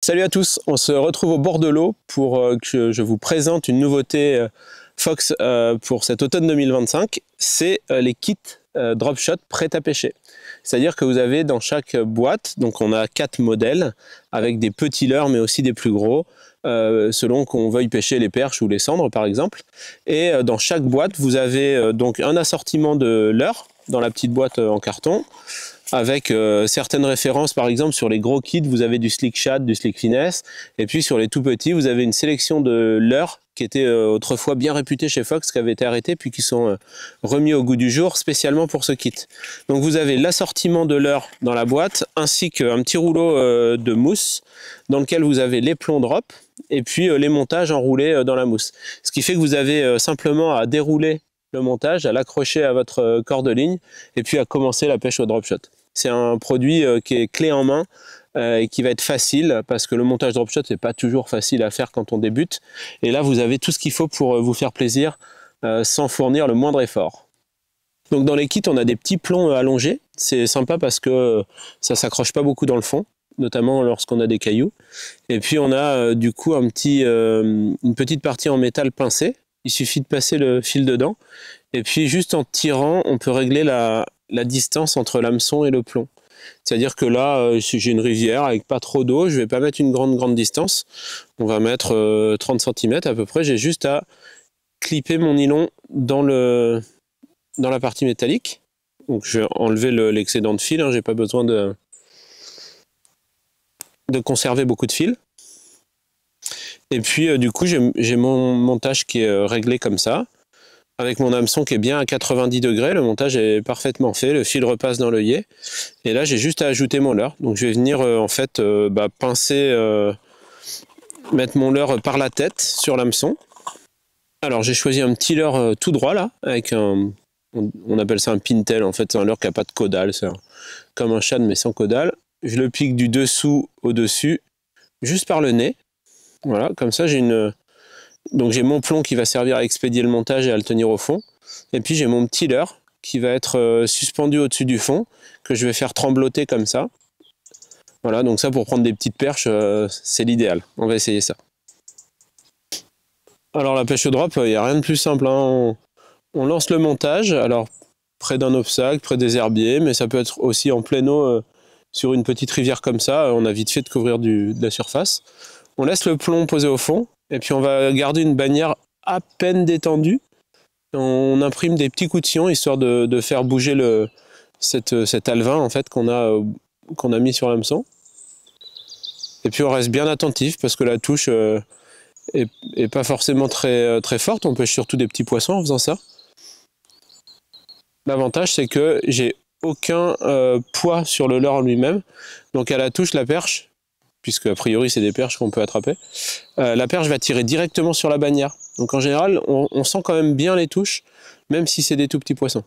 Salut à tous, on se retrouve au bord de l'eau pour que je vous présente une nouveauté Fox pour cet automne 2025. C'est les kits drop shot prêts à pêcher. C'est-à-dire que vous avez dans chaque boîte, donc on a 4 modèles avec des petits leurres mais aussi des plus gros, selon qu'on veuille pêcher les perches ou les cendres par exemple. Et dans chaque boîte, vous avez donc un assortiment de leurres dans la petite boîte en carton, avec certaines références, par exemple sur les gros kits, vous avez du Slick Shad, du Slick Finesse, et puis sur les tout petits, vous avez une sélection de leurres qui étaient autrefois bien réputés chez Fox, qui avaient été arrêtés, puis qui sont remis au goût du jour spécialement pour ce kit. Donc vous avez l'assortiment de leurres dans la boîte, ainsi qu'un petit rouleau de mousse, dans lequel vous avez les plombs drop, et puis les montages enroulés dans la mousse. Ce qui fait que vous avez simplement à dérouler le montage, à l'accrocher à votre corde de ligne, et puis à commencer la pêche au drop shot. C'est un produit qui est clé en main et qui va être facile parce que le montage drop shot n'est pas toujours facile à faire quand on débute. Et là, vous avez tout ce qu'il faut pour vous faire plaisir sans fournir le moindre effort. Donc dans les kits, on a des petits plombs allongés. C'est sympa parce que ça ne s'accroche pas beaucoup dans le fond, notamment lorsqu'on a des cailloux. Et puis on a du coup une petite partie en métal pincé. Il suffit de passer le fil dedans. Et puis juste en tirant, on peut régler la distance entre l'hameçon et le plomb. C'est-à-dire que là, si j'ai une rivière avec pas trop d'eau, je ne vais pas mettre une grande distance. On va mettre 30 cm à peu près. J'ai juste à clipper mon nylon dans la partie métallique. Donc je vais enlever l'excédent de fil. Hein, j'ai pas besoin de conserver beaucoup de fil. Et puis du coup, j'ai mon montage qui est réglé comme ça. Avec mon hameçon qui est bien à 90 degrés, le montage est parfaitement fait, le fil repasse dans l'œillet. Et là, j'ai juste à ajouter mon leurre. Donc je vais venir pincer, mettre mon leurre par la tête sur l'hameçon. Alors j'ai choisi un petit leurre tout droit là, avec on appelle ça un pintail, en fait c'est un leurre qui n'a pas de caudale, c'est comme un shad mais sans caudale. Je le pique du dessous au dessus, juste par le nez. Voilà, comme ça donc j'ai mon plomb qui va servir à expédier le montage et à le tenir au fond. Et puis j'ai mon petit leurre qui va être suspendu au-dessus du fond, que je vais faire trembloter comme ça. Voilà, donc ça pour prendre des petites perches, c'est l'idéal. On va essayer ça. Alors la pêche au drop, il n'y a rien de plus simple. Hein. On lance le montage, alors près d'un obstacle, près des herbiers, mais ça peut être aussi en pleine eau sur une petite rivière comme ça. On a vite fait de couvrir de la surface. On laisse le plomb posé au fond. Et puis on va garder une bannière à peine détendue. On imprime des petits coups de sillon histoire de faire bouger cet alevin en fait, qu'on a mis sur l'hameçon. Et puis on reste bien attentif parce que la touche est pas forcément très forte. On pêche surtout des petits poissons en faisant ça. L'avantage c'est que j'ai aucun poids sur le leurre lui-même. Donc à la touche, la perche, puisque a priori c'est des perches qu'on peut attraper, la perche va tirer directement sur la bannière. Donc en général, on sent quand même bien les touches, même si c'est des tout petits poissons.